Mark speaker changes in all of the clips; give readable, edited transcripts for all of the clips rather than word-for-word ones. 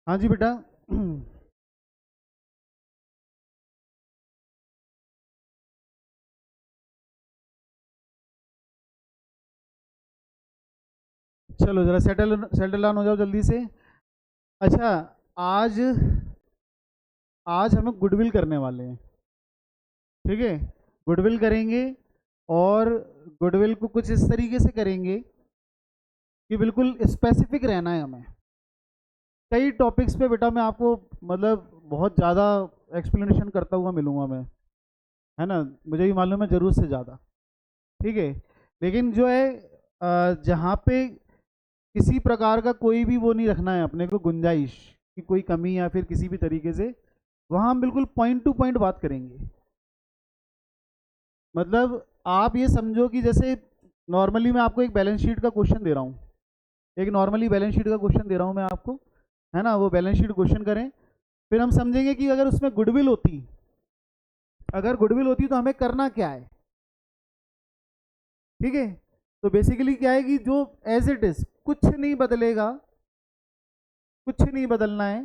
Speaker 1: हाँ जी बेटा। चलो जरा सेटल सेटल डाउन हो जाओ जल्दी से। अच्छा, आज आज हम गुडविल करने वाले हैं। ठीक है, गुडविल करेंगे। और गुडविल को कुछ इस तरीके से करेंगे कि बिल्कुल स्पेसिफिक रहना है हमें। कई टॉपिक्स पे बेटा मैं आपको मतलब बहुत ज़्यादा एक्सप्लेनेशन करता हुआ मिलूंगा मैं, है ना। मुझे भी मालूम है ज़रूरत से ज़्यादा। ठीक है, लेकिन जो है जहाँ पे किसी प्रकार का कोई भी वो नहीं रखना है अपने को गुंजाइश कि कोई कमी या फिर किसी भी तरीके से, वहाँ हम बिल्कुल पॉइंट टू पॉइंट बात करेंगे। मतलब आप ये समझो कि जैसे नॉर्मली मैं आपको एक बैलेंस शीट का क्वेश्चन दे रहा हूँ, एक नॉर्मली बैलेंस शीट का क्वेश्चन दे रहा हूँ मैं आपको, है ना। वो बैलेंस शीट क्वेश्चन करें, फिर हम समझेंगे कि अगर उसमें गुडविल होती, अगर गुडविल होती तो हमें करना क्या है। ठीक है, तो बेसिकली क्या है कि जो एज इट इज कुछ नहीं बदलेगा, कुछ नहीं बदलना है।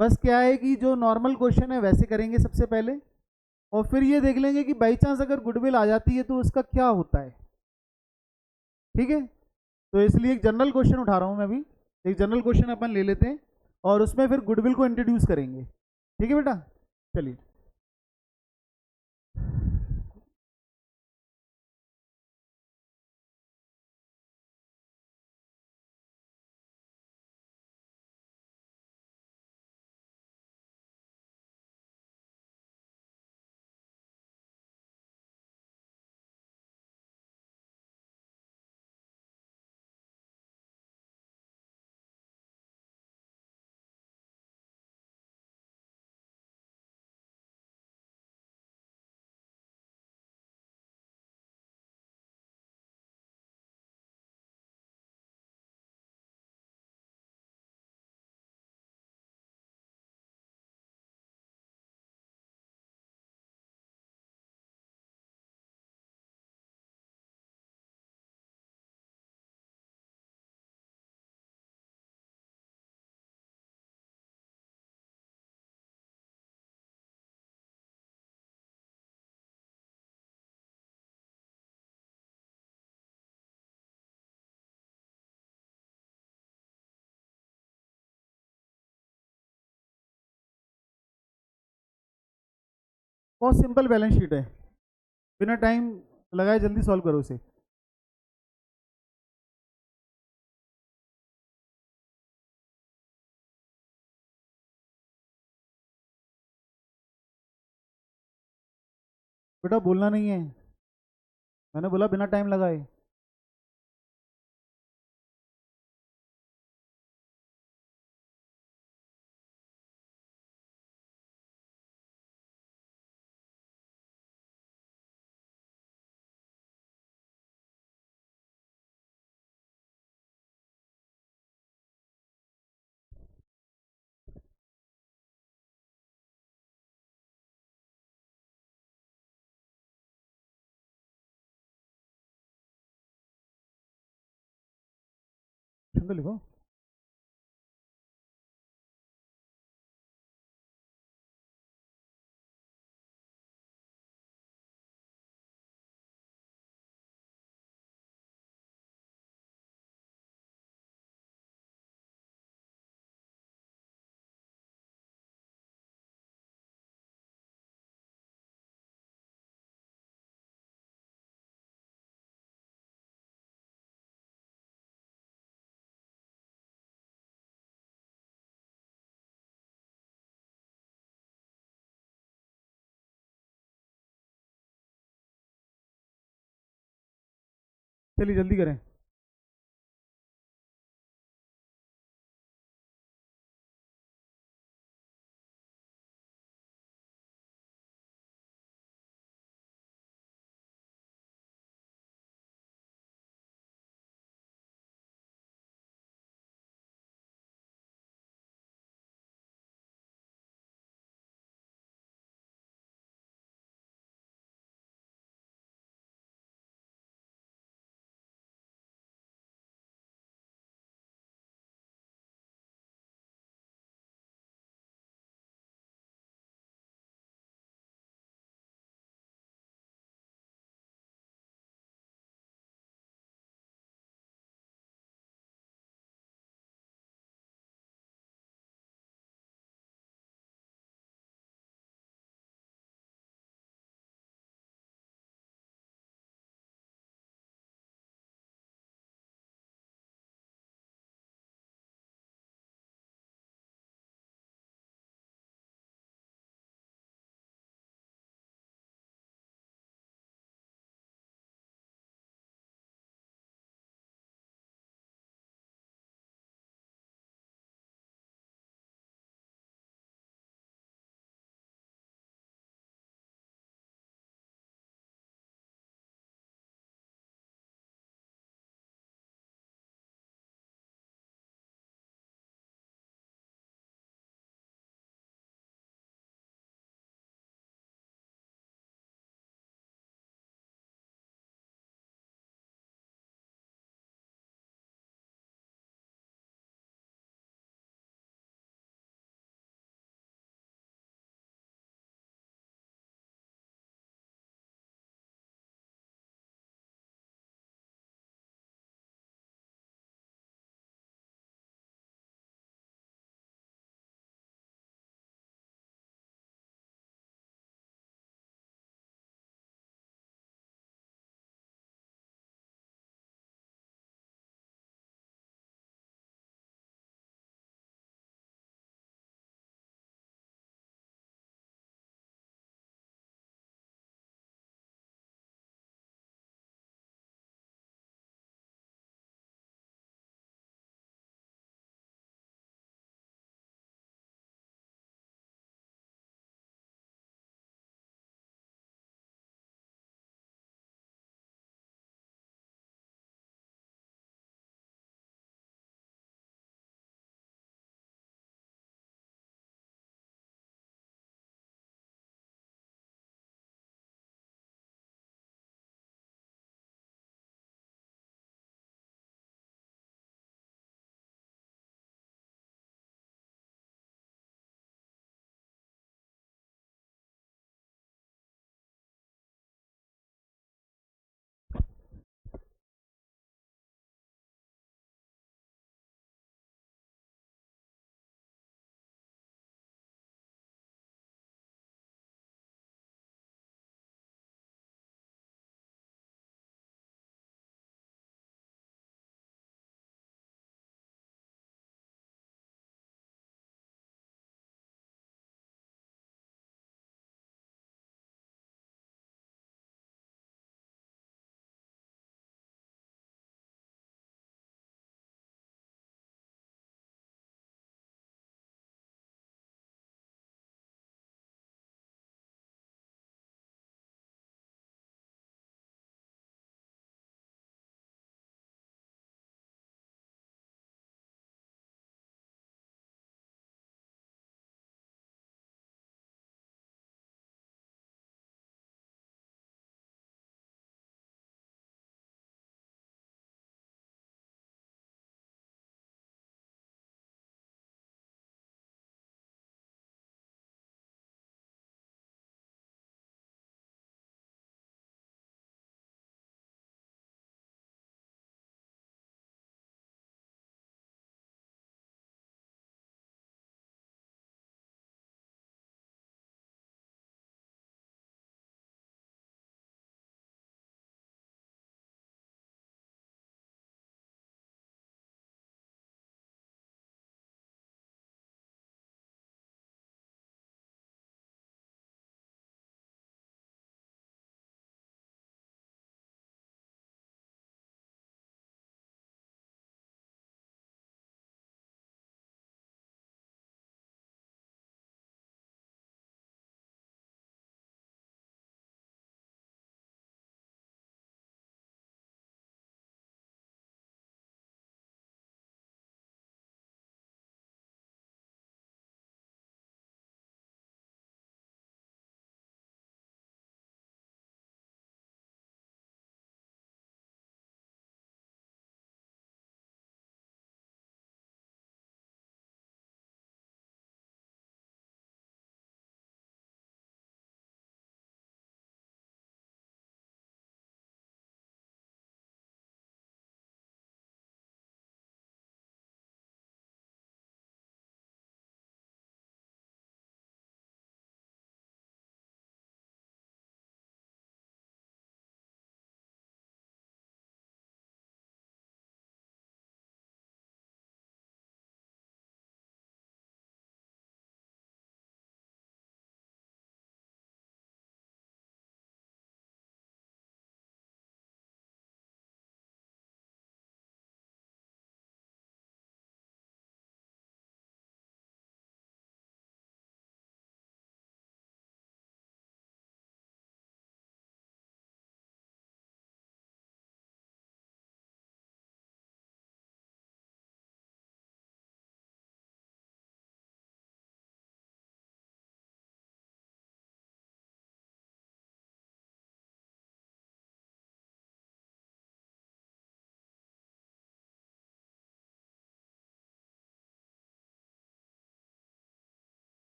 Speaker 1: बस क्या है कि जो नॉर्मल क्वेश्चन है वैसे करेंगे सबसे पहले, और फिर ये देख लेंगे कि बाई चांस अगर गुडविल आ जाती है तो उसका क्या होता है। ठीक है, तो इसलिए एक जनरल क्वेश्चन उठा रहा हूँ मैं अभी। एक जनरल क्वेश्चन अपन ले लेते हैं और उसमें फिर गुडविल को इंट्रोड्यूस करेंगे। ठीक है बेटा, चलिए। बहुत सिंपल बैलेंस शीट है, बिना टाइम लगाए जल्दी सॉल्व करो उसे। बेटा बोलना नहीं है, मैंने बोला बिना टाइम लगाए। सुन लिखो। चलिए जल्दी करें।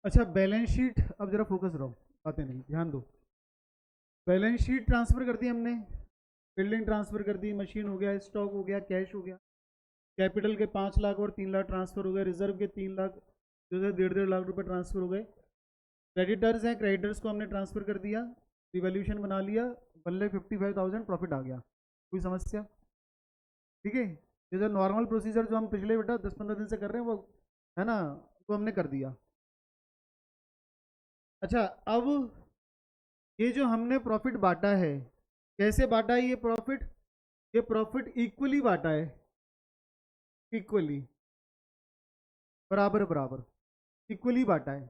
Speaker 1: अच्छा बैलेंस शीट, अब जरा फोकस रहो, बातें नहीं, ध्यान दो। बैलेंस शीट ट्रांसफर कर दी हमने, बिल्डिंग ट्रांसफर कर दी, मशीन हो गया, स्टॉक हो गया, कैश हो गया, कैपिटल के 5 लाख और 3 लाख ट्रांसफर हो गए, रिजर्व के 3 लाख जो है 1.5 लाख रुपए ट्रांसफर हो गए। क्रेडिटर्स हैं, क्रेडिटर्स को हमने ट्रांसफर कर दिया, रिवैल्यूएशन बना लिया, 1,55,000 प्रॉफिट आ गया। कोई समस्या? ठीक है, ये जो नॉर्मल प्रोसीजर जो हम पिछले बेटा 10-15 दिन से कर रहे हैं वो है ना, वो हमने कर दिया। अच्छा, अब ये जो हमने प्रॉफिट बांटा है, कैसे बांटा है ये प्रॉफिट इक्वली बांटा है, इक्वली, बराबर बराबर, इक्वली बांटा है।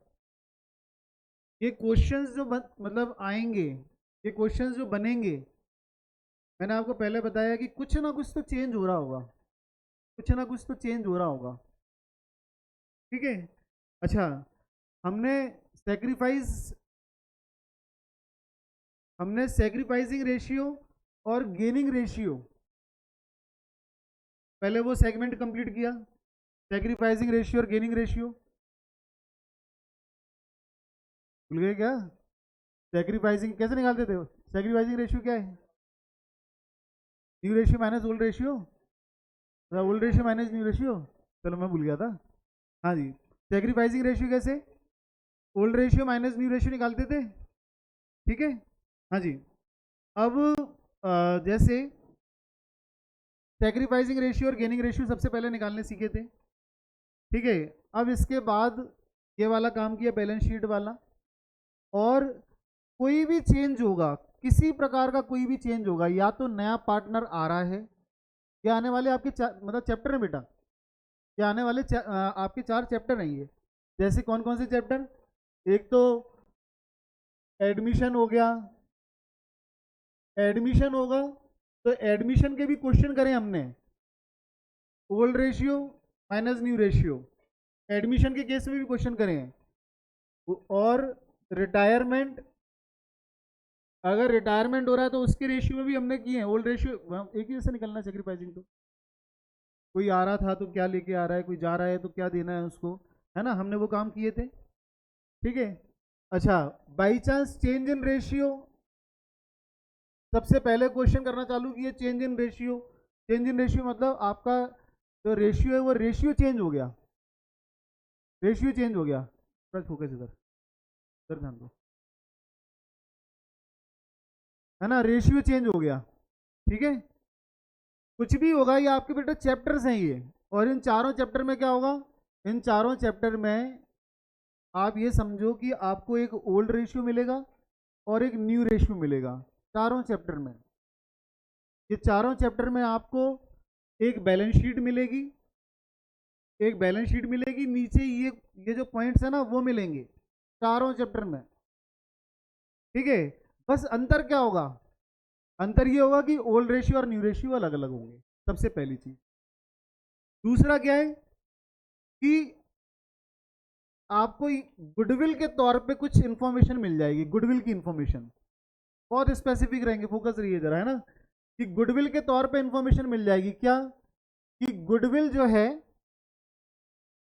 Speaker 1: ये क्वेश्चंस जो मतलब आएंगे, ये क्वेश्चंस जो बनेंगे, मैंने आपको पहले बताया कि कुछ ना कुछ तो चेंज हो रहा होगा, कुछ ना कुछ तो चेंज हो रहा होगा। ठीक है। अच्छा, हमने सेक्रीफाइस हमने सेक्रीफाइसिंग रेशियो और गेनिंग रेशियो, पहले वो सेगमेंट कंप्लीट किया, सेक्रीफाइसिंग रेशियो और गेनिंग रेशियो। भूल गए क्या? सेक्रीफाइसिंग कैसे निकालते थे? सेक्रीफाइसिंग रेशियो क्या है? New ratio minus old ratio, old ratio minus new ratio. चलो मैं भूल गया था। हाँ जी, सेक्रीफाइसिंग रेशियो कैसे? Old ratio minus new ratio निकालते थे। ठीक है। हाँ जी। अब जैसे सेक्रीफाइसिंग रेशियो और गेनिंग रेशियो सबसे पहले निकालने सीखे थे। ठीक है। अब इसके बाद ये वाला काम किया, बैलेंस शीट वाला। और कोई भी चेंज होगा, किसी प्रकार का कोई भी चेंज होगा, या तो नया पार्टनर आ रहा है, या आने वाले आपके मतलब चैप्टर है बेटा, या आने वाले आपके 4 चैप्टर हैं ये। जैसे कौन कौन से चैप्टर? एक तो एडमिशन हो गया, एडमिशन होगा तो एडमिशन के भी क्वेश्चन करें हमने, old ratio minus new ratio, admission के केस में भी क्वेश्चन करें। और रिटायरमेंट, अगर रिटायरमेंट हो रहा है तो उसके रेशियो में भी हमने किए हैं, ओल्ड रेशियो एक ही जैसे निकलना है सेक्रीफाइसिंग। तो कोई आ रहा था तो क्या लेके आ रहा है, कोई जा रहा है तो क्या देना है उसको, है ना, हमने वो काम किए थे। ठीक है। अच्छा, by chance change in ratio, सबसे पहले क्वेश्चन करना चालू किए, change in ratio. Change in ratio मतलब आपका जो रेशियो है वो रेशियो चेंज हो गया, रेशियो चेंज हो गया। फोकस इधर, इधर ध्यान दो, है ना, रेशियो चेंज हो गया। ठीक है। कुछ भी होगा, ये आपके बेटा चैप्टर्स हैं ये, और इन चारों चैप्टर में क्या होगा? इन चारों चैप्टर में आप ये समझो कि आपको एक ओल्ड रेशियो मिलेगा और एक न्यू रेशियो मिलेगा, चारों चैप्टर में। ये चारों चैप्टर में आपको एक बैलेंस शीट मिलेगी, एक बैलेंस शीट मिलेगी, नीचे ये जो पॉइंट्स है ना वो मिलेंगे चारों चैप्टर में। ठीक है। बस अंतर क्या होगा? अंतर ये होगा कि ओल्ड रेशियो और न्यू रेशियो अलग अलग होंगे, सबसे पहली चीज। दूसरा क्या है कि आपको गुडविल के तौर पे कुछ इंफॉर्मेशन मिल जाएगी, गुडविल की इंफॉर्मेशन, बहुत स्पेसिफिक रहेंगे, फोकस रहिए जरा, है ना, कि गुडविल के तौर पे इंफॉर्मेशन मिल जाएगी। क्या? कि गुडविल जो है,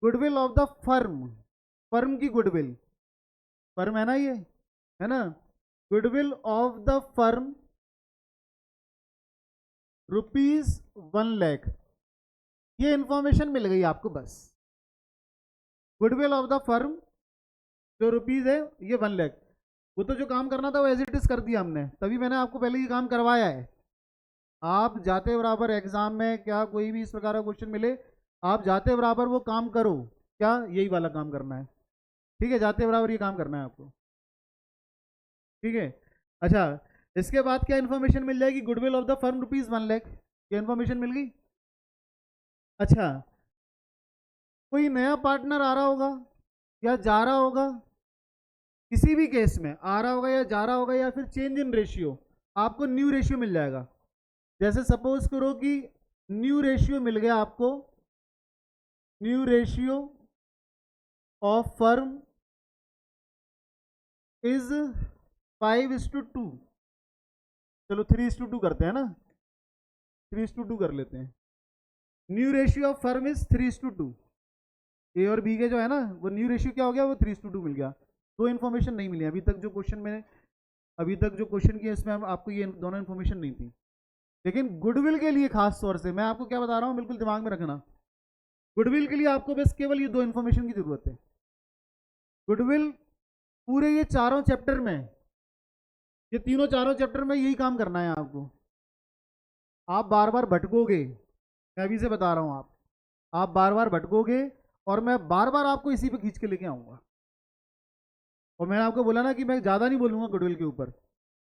Speaker 1: goodwill of the firm, firm की गुडविल, फर्म है ना ये, है ना, गुडविल ऑफ द फर्म ₹1,00,000, ये इंफॉर्मेशन मिल गई आपको बस। गुडविल ऑफ द फर्म जो रुपीज है ये 1,00,000, वो तो जो काम करना था वो एज इट इज कर दिया हमने, तभी मैंने आपको पहले ये काम करवाया है। आप जाते बराबर एग्जाम में क्या कोई भी इस प्रकार का क्वेश्चन मिले, आप जाते बराबर वो काम करो, क्या यही वाला काम करना है। ठीक है, जाते बराबर ये काम करना है आपको। ठीक है। अच्छा, इसके बाद क्या इन्फॉर्मेशन मिल जाएगी? गुडविल ऑफ द फर्म ₹1,00,000, ये इन्फॉर्मेशन मिल गई। अच्छा, कोई नया पार्टनर आ रहा होगा या जा रहा होगा, किसी भी केस में आ रहा होगा या जा रहा होगा, या फिर चेंज इन रेशियो, आपको न्यू रेशियो मिल जाएगा। जैसे सपोज करो कि न्यू रेशियो मिल गया आपको, new ratio of firm is 5:2, चलो 3:2 करते हैं ना, 3:2 कर लेते हैं। New ratio of firm is 3:2। ए और बी के जो है ना वो न्यू रेशियो क्या हो गया, वो 3:2 मिल गया। दो इन्फॉर्मेशन नहीं मिली अभी तक जो क्वेश्चन में, अभी तक जो क्वेश्चन किया इसमें आपको ये दोनों इन्फॉर्मेशन नहीं थी। लेकिन गुडविल के लिए खास तौर से मैं आपको क्या बता रहा हूँ, बिल्कुल दिमाग में रखना, गुडविल के लिए आपको बस केवल ये दो इन्फॉर्मेशन की जरूरत है। गुडविल पूरे ये चारों चैप्टर में, ये तीनों चारों चैप्टर में यही काम करना है आपको। आप बार बार भटकोगे, मैं अभी से बता रहा हूँ, आप बार बार भटकोगे और मैं बार बार आपको इसी पे खींच के लेके आऊंगा। और मैंने आपको बोला ना कि मैं ज़्यादा नहीं बोलूंगा गुडविल के ऊपर,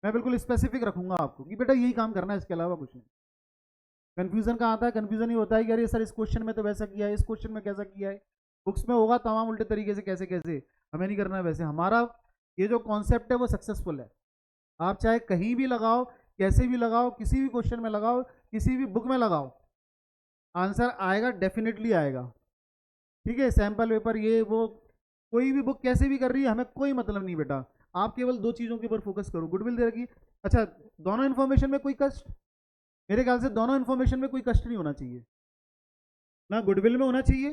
Speaker 1: मैं बिल्कुल स्पेसिफिक रखूंगा आपको कि बेटा यही काम करना है, इसके अलावा कुछ नहीं। कंफ्यूजन कहाँ आता है, कंफ्यूजन ये होता है कि अरे सर इस क्वेश्चन में तो वैसा किया है, इस क्वेश्चन में कैसा किया है, बुक्स में होगा तमाम उल्टे तरीके से, कैसे कैसे, हमें नहीं करना है वैसे। हमारा ये जो कॉन्सेप्ट है वो सक्सेसफुल है। आप चाहे कहीं भी लगाओ, कैसे भी लगाओ, किसी भी क्वेश्चन में लगाओ, किसी भी बुक में लगाओ, आंसर आएगा, डेफिनेटली आएगा। ठीक है, सैंपल पेपर ये वो, कोई भी बुक कैसे भी कर रही है, हमें कोई मतलब नहीं बेटा। आप केवल दो चीज़ों के ऊपर फोकस करो, गुडविल दे रखी। अच्छा, दोनों इन्फॉर्मेशन में कोई कष्ट, मेरे ख्याल से दोनों इन्फॉर्मेशन में कोई कष्ट नहीं होना चाहिए, ना गुडविल में होना चाहिए,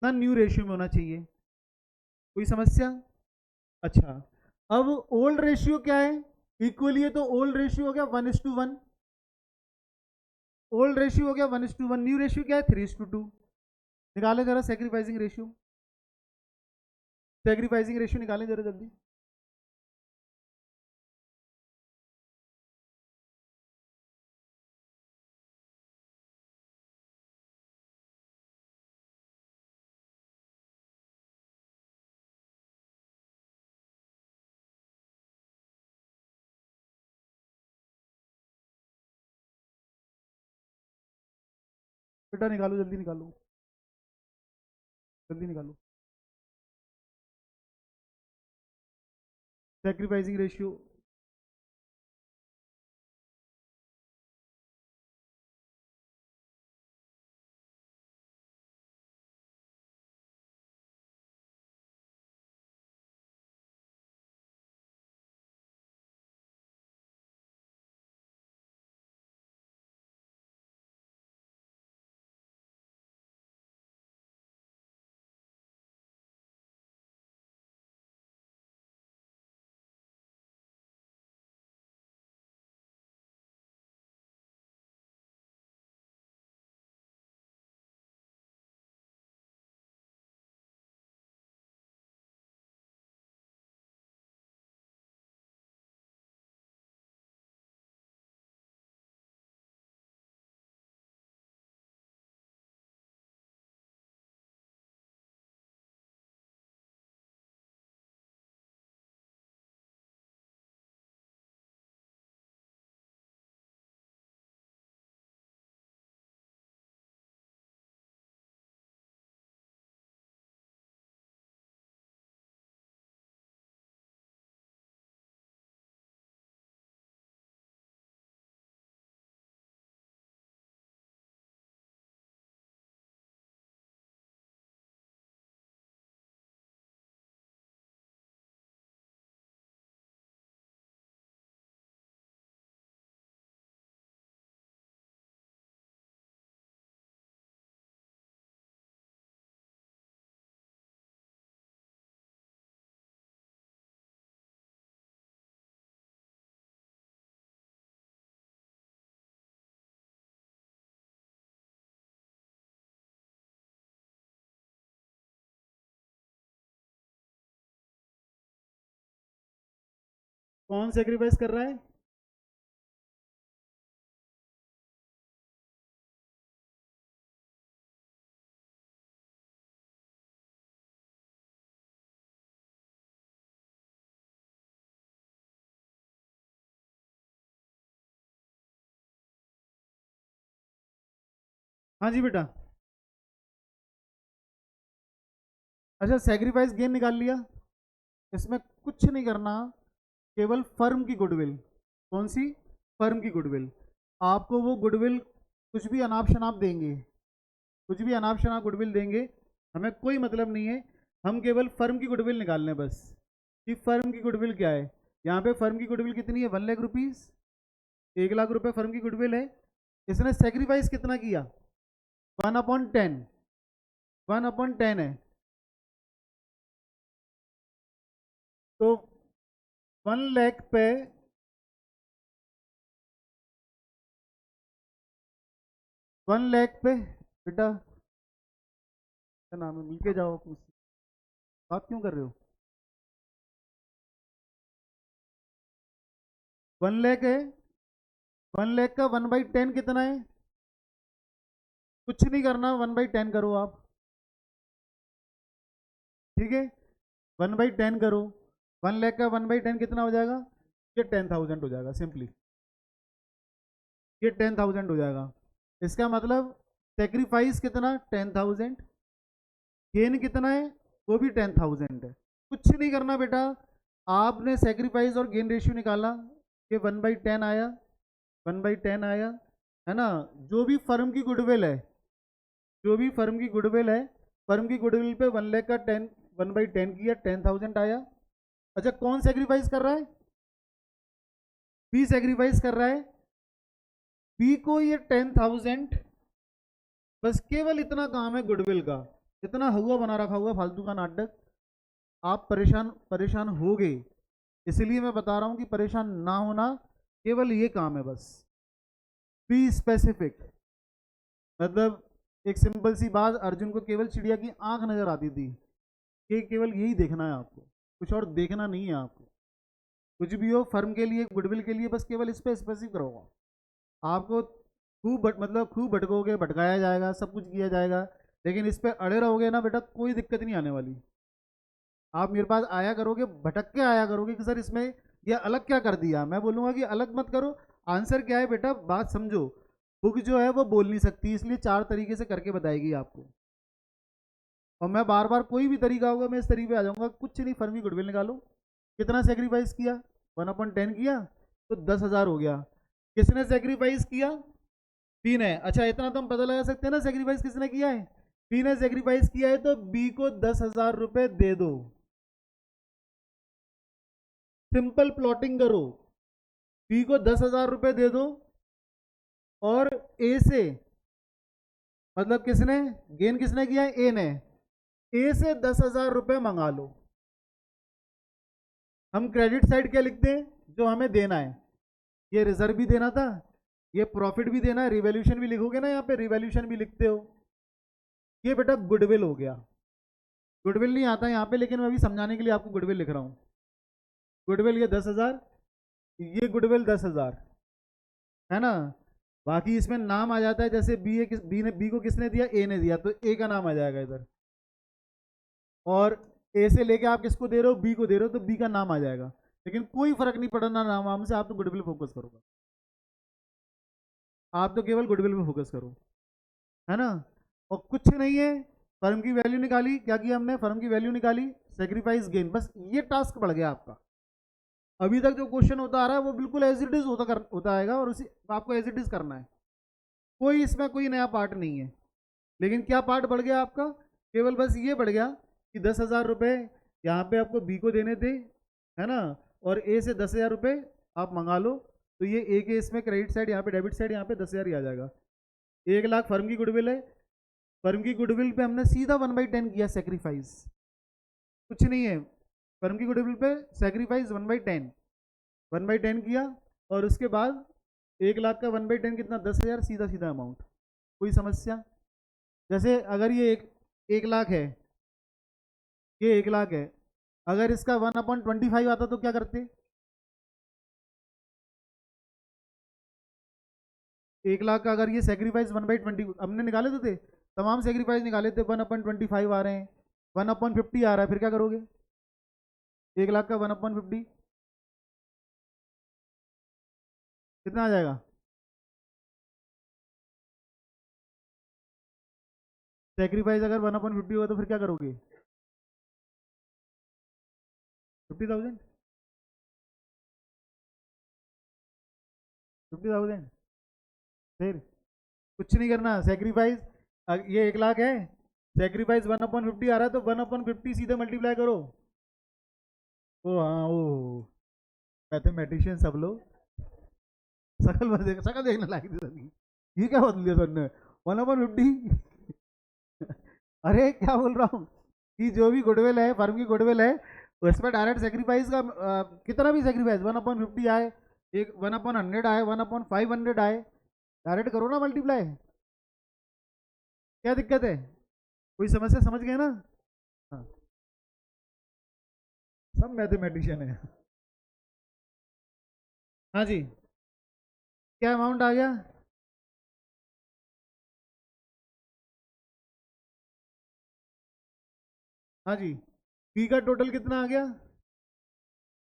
Speaker 1: ना न्यू रेशियो में होना चाहिए। कोई समस्या? अच्छा, अब ओल्ड रेशियो क्या है, इक्वली है, तो ओल्ड रेशियो हो गया 1:1, ओल्ड रेशियो हो गया 1:1, न्यू रेशियो क्या है 3:2। निकाले जरा सेक्रीफाइसिंग रेशियो, सेक्रीफाइसिंग रेशियो निकालें जरा जल्दी। बेटा निकालो, जल्दी निकालो, जल्दी निकालो। सेक्रीफाइसिंग रेशियो, कौन सेक्रीफाइस कर रहा है? हाँ जी बेटा। अच्छा, सेक्रीफाइस गेन निकाल लिया, इसमें कुछ नहीं करना, केवल फर्म की गुडविल। कौन सी? फर्म की गुडविल। आपको वो गुडविल कुछ भी अनाप शनाप देंगे, कुछ भी अनाप शनाप गुडविल देंगे, हमें कोई मतलब नहीं है। हम केवल फर्म की गुडविल निकाल लें बस, कि फर्म की गुडविल क्या है। यहाँ पे फर्म की गुडविल कितनी है, 1,00,000 रुपीज़, 1,00,000 रुपये फर्म की गुडविल है। इसने सेक्रीफाइस कितना किया, 1/10। 1/10 है, तो 1 लाख पे 1 लाख पे बेटा, क्या नाम है, मिलके जाओ आप मुझसे, बात क्यों कर रहे हो? 1 लाख है, 1 लाख का 1/10 कितना है? कुछ नहीं करना, 1/10 करो आप, ठीक है, 1/10 करो। 1 लाख का 1/10 कितना हो जाएगा? ये 10,000 हो जाएगा सिंपली, ये 10,000 हो जाएगा। इसका मतलब सेक्रीफाइस कितना? 10,000। गेन कितना है? वो भी 10,000 है। कुछ नहीं करना बेटा, आपने सेक्रीफाइस और गेन रेशियो निकाला, ये 1/10 आया, 1/10 आया, है ना। जो भी फर्म की गुडविल है, जो भी फर्म की गुडविल है, फर्म की गुडविल पे 1 लाख का 1/10 किया, 10,000 आया। अच्छा, कौन सेक्रीफाइस कर रहा है? बी सेक्रीफाइस कर रहा है। बी को ये 10,000, बस केवल इतना काम है गुडविल का, इतना हुआ बना रखा हुआ फालतू का नाटक। आप परेशान परेशान हो गए, इसलिए मैं बता रहा हूं कि परेशान ना होना, केवल ये काम है बस। बी स्पेसिफिक, मतलब एक सिंपल सी बात, अर्जुन को केवल चिड़िया की आंख नजर आती थी, ये केवल यही देखना है आपको, कुछ और देखना नहीं है आपको। कुछ भी हो फर्म के लिए, गुडविल के लिए, बस केवल इस पे स्पेसिफिक रहोगा। आपको मतलब खूब भटकोगे, भटकाया जाएगा, सब कुछ किया जाएगा, लेकिन इस पे अड़े रहोगे ना बेटा, कोई दिक्कत नहीं आने वाली। आप मेरे पास आया करोगे, भटक के आया करोगे कि सर इसमें ये अलग क्या कर दिया, मैं बोलूंगा कि अलग मत करो, आंसर क्या है बेटा, बात समझो। बुक जो है वो बोल नहीं सकती, इसलिए 4 तरीके से करके बताएगी आपको, और मैं बार बार कोई भी तरीका होगा मैं इस तरीके पे आ जाऊंगा। कुछ नहीं, फर्म की गुडविल निकालो, कितना सेक्रीफाइस किया? 1/10 किया, तो 10,000 हो गया। किसने सेक्रीफाइस किया? बी ने। अच्छा, इतना तो हम पता लगा सकते हैं ना सेक्रीफाइस किसने किया है? बी ने सेक्रीफाइस किया है, तो बी को 10,000 रुपए दे दो। सिंपल प्लॉटिंग करो, बी को 10,000 रुपए दे दो, और ए से, मतलब किसने गेन किसने किया है? ए ने। ए से 10,000 रुपए मंगा लो। हम क्रेडिट साइड क्या लिखते हैं? जो हमें देना है, ये रिजर्व भी देना था, ये प्रॉफिट भी देना है, रिवैल्यूएशन भी लिखोगे ना, यहाँ पे रिवैल्यूएशन भी लिखते हो। ये बेटा गुडविल हो गया। गुडविल नहीं आता यहाँ पे, लेकिन मैं अभी समझाने के लिए आपको गुडविल लिख रहा हूँ। गुडविल ये 10,000, ये गुडविल 10,000, है ना। बाकी इसमें नाम आ जाता है, जैसे बी ने, बी को किसने दिया? ए ने दिया, तो ए का नाम आ जाएगा इधर, और ए से लेके आप किसको दे रहे हो? बी को दे रहे हो, तो बी का नाम आ जाएगा। लेकिन कोई फर्क नहीं पड़ना नाम वाम से, आप तो गुडविल फोकस करोगे, आप तो केवल गुडविल पे फोकस करो, है ना। और कुछ नहीं है, फर्म की वैल्यू निकाली, क्या किया हमने? फर्म की वैल्यू निकाली, सेक्रीफाइस गेन, बस ये टास्क बढ़ गया आपका। अभी तक जो क्वेश्चन होता आ रहा है वो बिल्कुल एज इट इज होता आएगा, और उसी आपको एज इट इज करना है, कोई इसमें कोई नया पार्ट नहीं है। लेकिन क्या पार्ट बढ़ गया आपका? केवल बस ये बढ़ गया कि 10,000 रुपये यहाँ पे आपको बी को देने थे, है ना, और ए से 10,000 रुपये आप मंगा लो, तो ये ए के इसमें क्रेडिट साइड, यहाँ पे डेबिट साइड, यहाँ पे 10,000 ही आ जाएगा। 1 लाख फर्म की गुडविल है, फर्म की गुडविल पे हमने सीधा 1/10 किया सेक्रीफाइस, कुछ नहीं है। फर्म की गुडविल पे सेक्रीफाइस 1/10, 1/10 किया, और उसके बाद 1 लाख का 1/10 कितना? 10,000, सीधा सीधा अमाउंट, कोई समस्या? जैसे अगर ये 1 लाख है, ये 1 लाख है, अगर इसका 1/25 आता तो क्या करते? 1 लाख का अगर ये सेक्रीफाइस 1/20 हमने निकाले तो थे, तमाम सेक्रीफाइस निकाले थे, 1/25 आ रहे हैं, 1/50 आ रहा है, फिर क्या करोगे? 1 लाख का 1/50 कितना आ जाएगा? सेक्रीफाइस अगर 1/50 हुआ तो फिर क्या करोगे? 50,000, 50,000। फिर कुछ नहीं करना, सेक्रीफाइस, ये 1 लाख है, सेक्रीफाइस 1/50 आ रहा है, तो 1/50 सीधे मल्टीप्लाई करो। ओ हाँ, ओ मैथमेटिशियन सब लोग, शकल देखने लायक थी सर की। ये क्या बदल दिया सर ने? 1/50 अरे क्या बोल रहा हूँ कि जो भी गुडविल है, फर्म की गुडविल है, उस पर डायरेक्ट सेक्रीफाइस का कितना भी सेक्रीफाइस 1/50 आए, एक 1/100 आए, 1/500 आए, डायरेक्ट करो ना मल्टीप्लाई। क्या दिक्कत है? कोई समस्या समझ गए ना? हाँ, सब मैथमेटिशियन है। हाँ जी, क्या अमाउंट आ गया? हाँ जी, बी का टोटल कितना आ गया?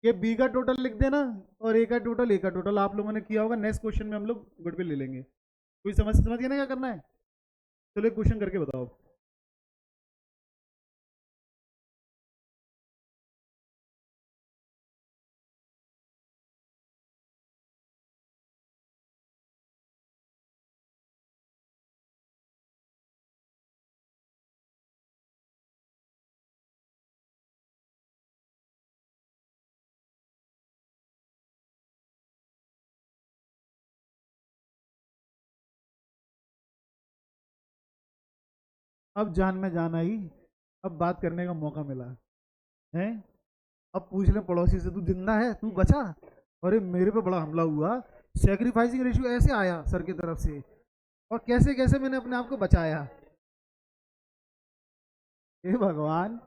Speaker 1: ये बी का टोटल लिख देना, और ए का टोटल आप लोगों ने किया होगा, नेक्स्ट क्वेश्चन में हम लोग गुडविल ले लेंगे। कोई समझ गया ना क्या करना है? चलो एक क्वेश्चन करके बताओ। अब जान में जान आई, अब बात करने का मौका मिला है। अब पूछ ले पड़ोसी से, तू जिंदा है, तू बचा? अरे मेरे पे बड़ा हमला हुआ, सेक्रीफाइसिंग रेशियो ऐसे आया सर की तरफ से, और कैसे कैसे मैंने अपने आप को बचाया। हे भगवान।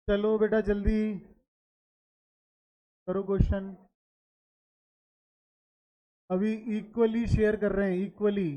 Speaker 1: चलो बेटा जल्दी करो क्वेश्चन। अभी इक्वली शेयर कर रहे हैं, इक्वली।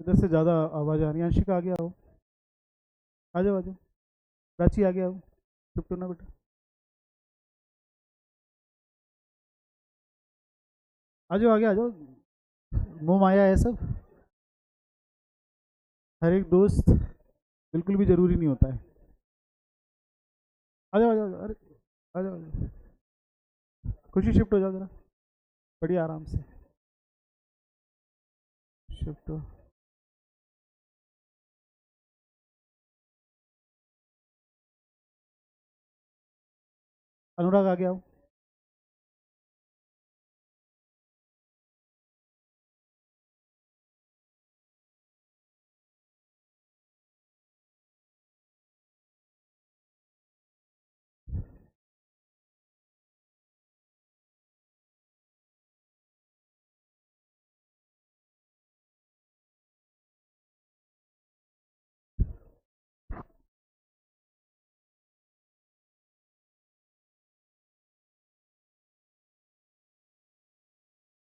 Speaker 1: इधर से ज़्यादा आवाज़ आ रही है। अंशिका आगे आओ, आ जाओ आ जाओ। प्राची आगे आओ, शिफ्ट होना बेटा, आ जाओ आगे आ जाओ। मोह माया है सब, हर एक दोस्त बिल्कुल भी ज़रूरी नहीं होता है। आ जाओ आ जाओ, अरे आ जाओ आ जाओ। खुशी शिफ्ट हो जाओ जरा, बढ़िया आराम से शिफ्ट हो। अनुराग आगे आओ।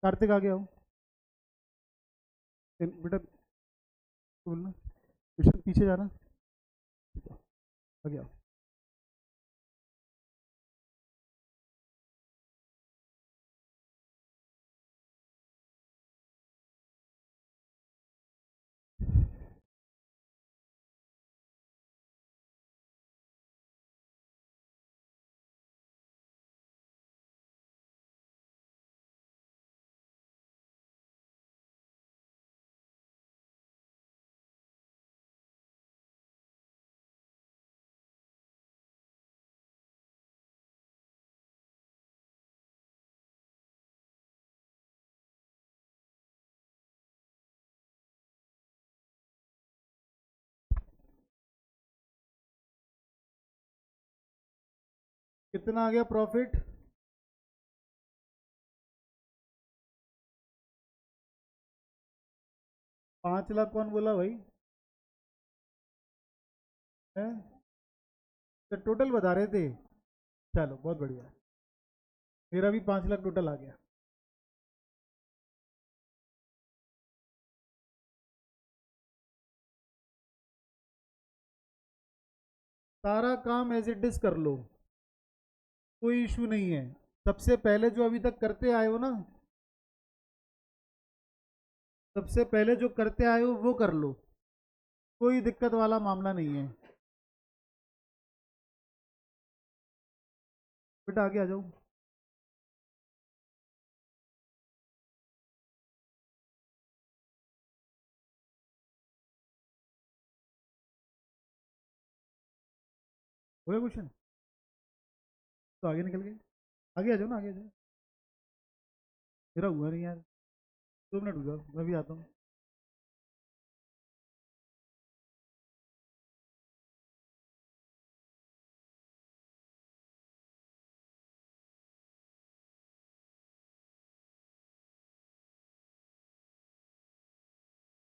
Speaker 1: कार्तिक आगे आओ। बेटा बोलना, विशाल पीछे जाना, आगे आओ। कितना आ गया प्रॉफिट? 5 लाख कौन बोला भाई? है तो टोटल बता रहे थे। चलो बहुत बढ़िया, मेरा भी 5 लाख टोटल आ गया। सारा काम एज इट इज कर लो, कोई इशू नहीं है। सबसे पहले जो अभी तक करते आए हो ना, सबसे पहले जो करते आए हो वो कर लो, कोई दिक्कत वाला मामला नहीं है। बेटा आगे आ जाओ। हो गया क्वेश्चन? तो आगे निकल गए, आगे आ जाओ ना, आगे आ जाओ। मेरा हुआ नहीं यार, 2 मिनट रुक जाओ, मैं भी आता हूँ।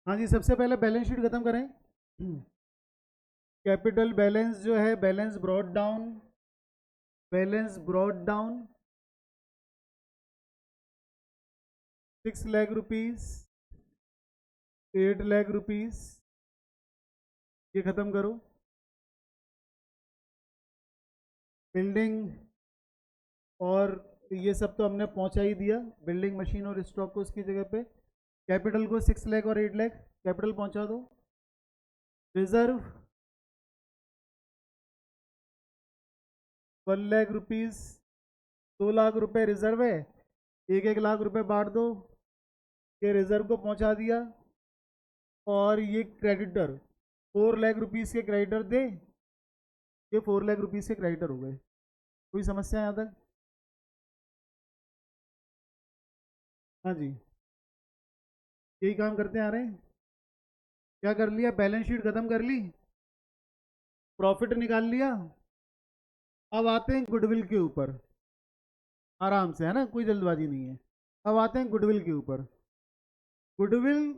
Speaker 1: हाँ जी, सबसे पहले बैलेंस शीट खत्म करें। कैपिटल बैलेंस जो है, balance brought down, balance brought down 6 lakh rupees, 8 lakh rupees, ये खत्म करो। बिल्डिंग और ये सब तो हमने पहुंचा ही दिया, बिल्डिंग मशीन और स्टॉक को उसकी जगह पे। कैपिटल को 6 लाख और 8 लाख कैपिटल पहुंचा दो। रिजर्व 1 लाख रुपीज, 2 लाख रुपए रिजर्व है, 1 1 लाख रुपए बांट दो, ये रिजर्व को पहुंचा दिया। और ये क्रेडिटर 4 लाख रुपीज के क्रेडिटर दे, ये 4 लाख रुपीज के क्रेडिटर हो गए। कोई समस्या यहाँ तक? हाँ जी, यही काम करते आ रहे हैं। क्या कर लिया? बैलेंस शीट खत्म कर ली, प्रॉफिट निकाल लिया। अब आते हैं गुडविल के ऊपर, आराम से, है ना, कोई जल्दबाजी नहीं है। अब आते हैं गुडविल के ऊपर। गुडविल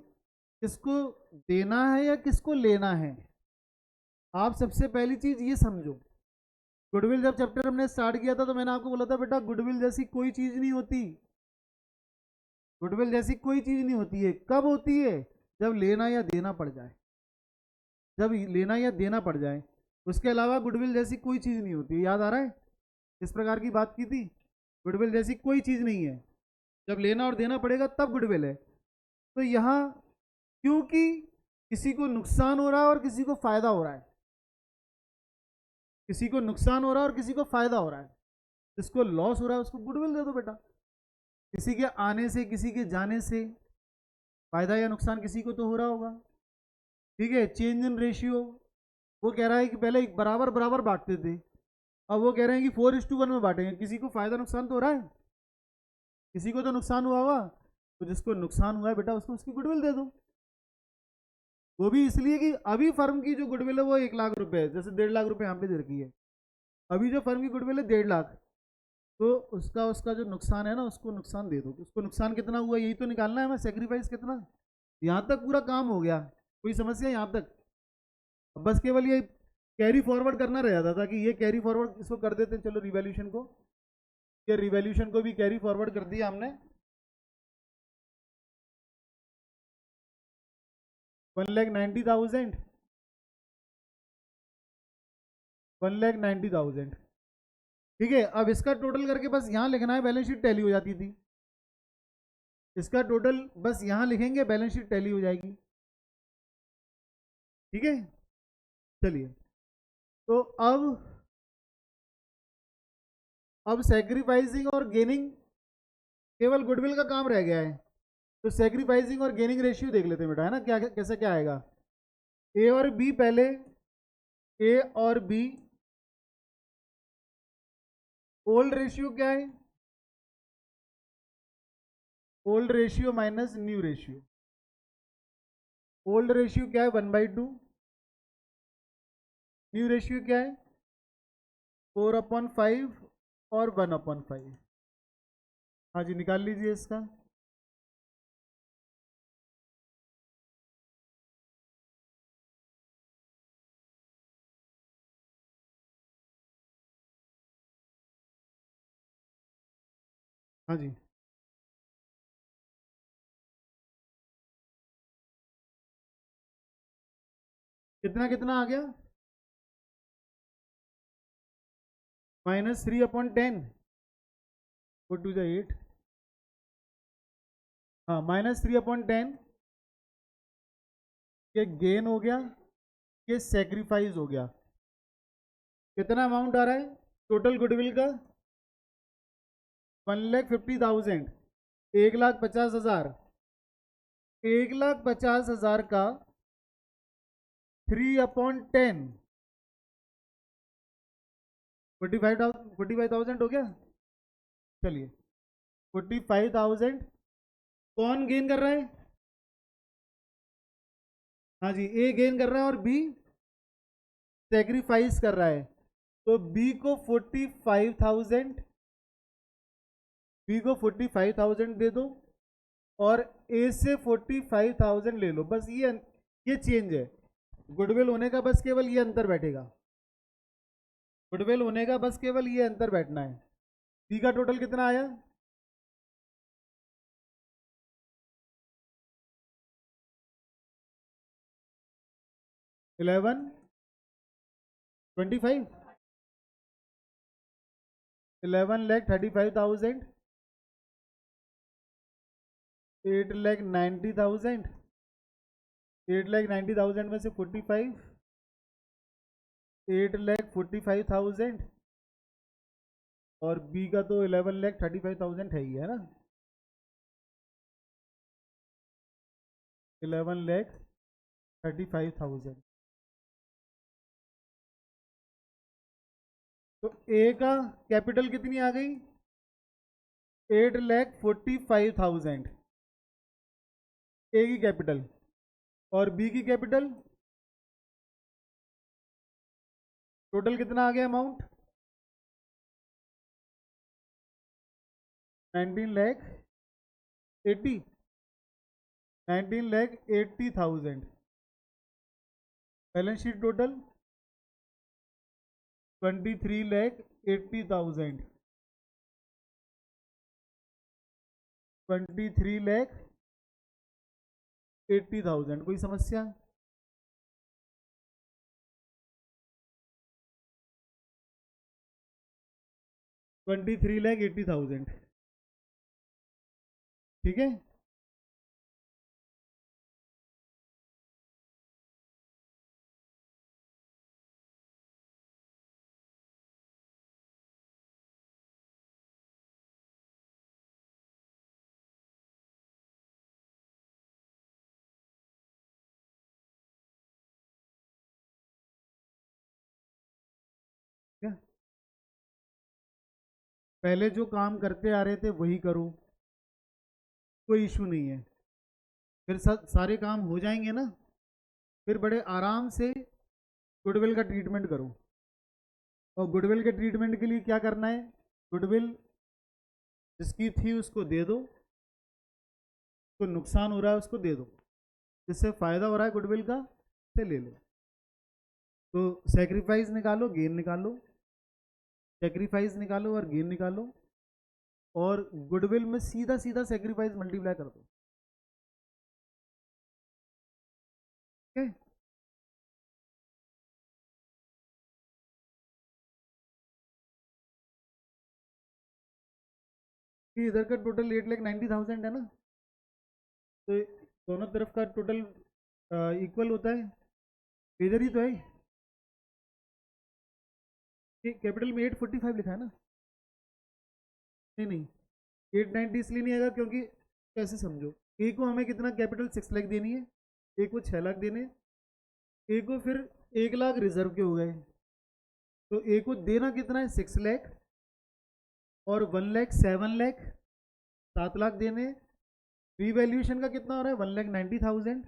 Speaker 1: किसको देना है या किसको लेना है? आप सबसे पहली चीज ये समझो, गुडविल जब चैप्टर हमने स्टार्ट किया था तो मैंने आपको बोला था बेटा गुडविल जैसी कोई चीज नहीं होती, गुडविल जैसी कोई चीज नहीं होती है। कब होती है? जब लेना या देना पड़ जाए, जब लेना या देना पड़ जाए। उसके अलावा गुडविल जैसी कोई चीज़ नहीं होती, याद आ रहा है? इस प्रकार की बात की थी। गुडविल जैसी कोई चीज़ नहीं है, जब लेना और देना पड़ेगा तब गुडविल है। तो यहाँ क्योंकि किसी को नुकसान हो रहा है और किसी को फायदा हो रहा है, किसी को नुकसान हो रहा है और किसी को फायदा हो रहा है, जिसको लॉस हो रहा है उसको गुडविल दे दो बेटा। किसी के आने से किसी के जाने से फायदा या नुकसान किसी को तो हो रहा होगा। ठीक है, चेंज इन रेशियो, वो कह रहा है कि पहले एक बराबर बराबर बांटते थे, अब वो कह रहे हैं कि 4:1 में बांटेंगे। किसी को फायदा नुकसान तो हो रहा है, किसी को तो नुकसान हुआ होगा, तो जिसको नुकसान हुआ है बेटा उसको उसकी गुडविल दे दो। वो भी इसलिए कि अभी फर्म की जो गुडविल है वो 1 लाख रुपए है, जैसे 1.5 लाख रुपए यहाँ पे दे रखी है। अभी जो फर्म की गुडविल है 1.5 लाख, तो उसका उसका जो नुकसान है ना उसको नुकसान दे दो। उसको नुकसान कितना हुआ यही तो निकालना है हमें, सेक्रीफाइस कितना। यहाँ तक पूरा काम हो गया, कोई समस्या यहाँ तक? बस केवल ये कैरी फॉरवर्ड करना रह जाता था कि ये कैरी फॉरवर्ड इसको कर देते। चलो रिवैल्यूशन को, ये रिवैल्यूशन को भी कैरी फॉरवर्ड कर दिया हमने। 1,90,000, 1,90,000। ठीक है, अब इसका टोटल करके बस यहाँ लिखना है, बैलेंस शीट टैली हो जाती थी। इसका टोटल बस यहाँ लिखेंगे, बैलेंस शीट टैली हो जाएगी। ठीक है, चलिए। तो अब सेक्रीफाइसिंग और गेनिंग केवल गुडविल का काम रह गया है। तो सेक्रीफाइसिंग और गेनिंग रेशियो देख लेते हैं बेटा, है ना, क्या कैसे क्या आएगा। ए और बी, पहले ए और बी, ओल्ड रेशियो क्या है? Old ratio minus new ratio. Old ratio क्या है? 1/2। न्यू रेशियो क्या है? 4/5 और 1/5। हाँ जी, निकाल लीजिए इसका। हाँ जी, कितना कितना आ गया? -3/10। 4×2 = 8। हाँ, -3/10 ये गेन हो गया, ये सेक्रीफाइस हो गया। कितना अमाउंट आ रहा है टोटल गुडविल का? 1,50,000, 1,50,000। 1,50,000 का 3/10, 45,000 हो गया। चलिए, 45,000 कौन गेन कर रहा है? हाँ जी, ए गेन कर रहा है और बी सेक्रीफाइस कर रहा है। तो बी को 45,000, बी को 45,000 दे दो और ए से 45,000 ले लो। बस ये चेंज है। गुडविल होने का बस केवल ये अंतर बैठेगा, गुडविल होने का बस केवल ये अंतर बैठना है। बी का टोटल कितना आया? 1125, 11,35,000, 8,90,000, 8,90,000 में से 45, 8,45,000 और बी का तो 11,35,000 है ही, है ना। 11,35,000। तो ए का कैपिटल कितनी आ गई? 8,45,000 ए की कैपिटल, और बी की कैपिटल टोटल कितना आ गया अमाउंट? 19,80, 19,80,000। बैलेंस शीट टोटल 23,80,000, 23,80,000 80,000, कोई समस्या? 23,80,000, ठीक है। क्या पहले जो काम करते आ रहे थे वही करो, कोई इशू नहीं है। फिर सारे काम हो जाएंगे ना, फिर बड़े आराम से गुडविल का ट्रीटमेंट करो। और गुडविल के ट्रीटमेंट के लिए क्या करना है? गुडविल जिसकी थी उसको दे दो, तो नुकसान हो रहा है उसको दे दो, जिससे फायदा हो रहा है गुडविल का से ले लो। तो सेक्रीफाइस निकालो, गेन निकालो, सेक्रीफाइस निकालो और गेन निकालो, और गुडविल में सीधा सीधा सेक्रीफाइस मल्टीप्लाई कर दो, ठीक है। कि इधर का टोटल 8,90,000 है ना, तो दोनों तरफ का टोटल इक्वल होता है, इधर ही तो है। ये कैपिटल में 845 लिखा है ना? नहीं नहीं, 890 इसलिए नहीं आएगा क्योंकि, कैसे समझो, ए को हमें कितना कैपिटल 6 लाख देनी है, ए को 6 लाख देने, ए को फिर 1 लाख रिजर्व के हो गए, तो ए को देना कितना है 6 लाख, और 1 लाख 7 लाख, 7 लाख देने। रीवैल्यूएशन का कितना हो रहा है 1,90,000,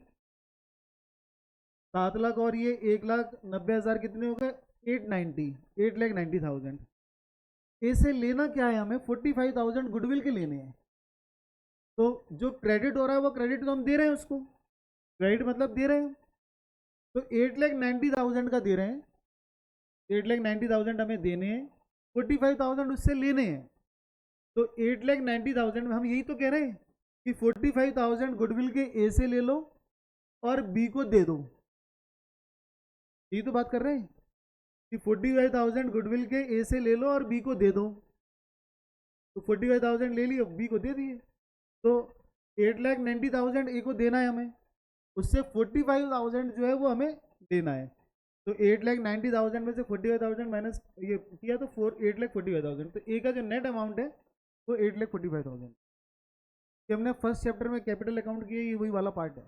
Speaker 1: 7 लाख और ये 1,90,000 कितने हो गए 890, 8,90,000। इसे लेना क्या है हमें 45,000 गुडविल के लेने हैं। तो जो क्रेडिट हो रहा है वो क्रेडिट तो हम दे रहे हैं उसको, क्रेडिट मतलब दे रहे हैं, तो 8,90,000 का दे रहे हैं, 8,90,000 हमें देने हैं, 45,000 उससे लेने हैं। तो 8,90,000 में हम यही तो कह रहे हैं कि 45,000 गुडविल के ए से ले लो और बी को दे दो, यही तो बात कर रहे हैं कि 45,000 गुडविल के ए से ले लो और बी को दे दो। तो 45,000 ले लिए, बी को दे दिए, तो 8,90,000 ए को देना है हमें, उससे 45,000 जो है वो हमें देना है। तो 8,90,000 में से 45,000 माइनस ये किया तो 8,45,000, तो ए का जो नेट अमाउंट है वो 8,45,000। कि हमने फर्स्ट चैप्टर में कैपिटल अकाउंट किया, ये वही वाला पार्ट है।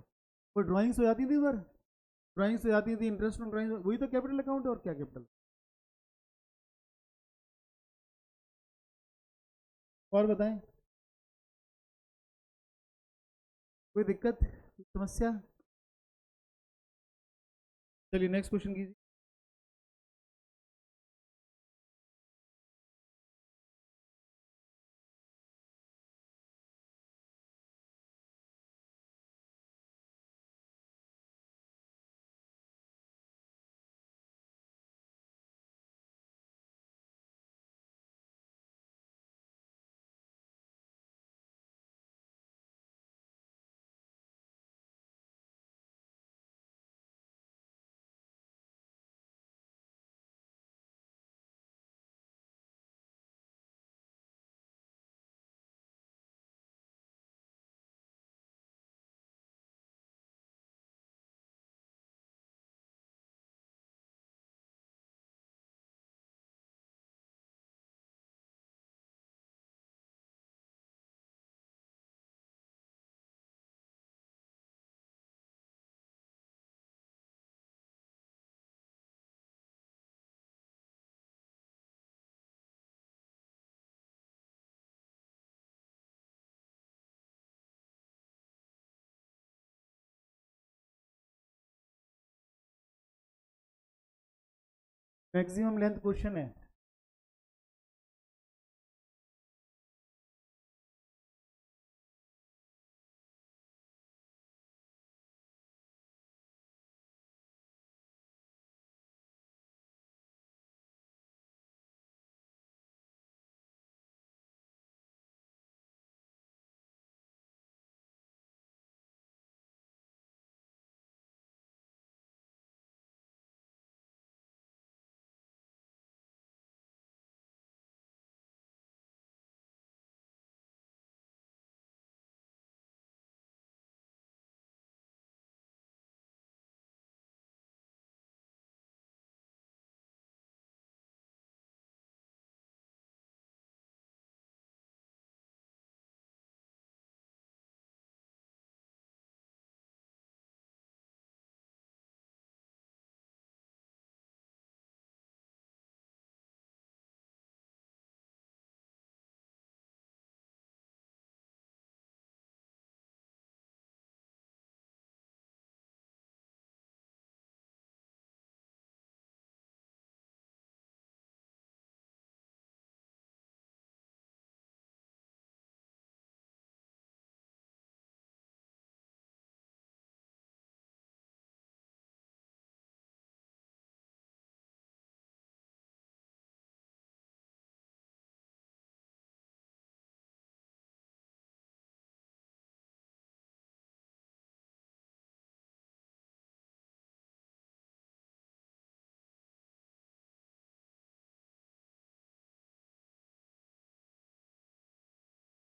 Speaker 1: वो ड्राइंग्स हो जाती थी उधर, ड्राइंग्स हो जाती थी, इंटरेस्ट ऑन ड्राइंग, वही तो कैपिटल अकाउंट है, और क्या कैपिटल। और बताएं, कोई दिक्कत, कोई समस्या? चलिए नेक्स्ट क्वेश्चन कीजिए। मैक्सिमम लेंथ क्वेश्चन है।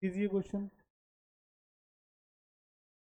Speaker 1: कीजिए क्वेश्चन।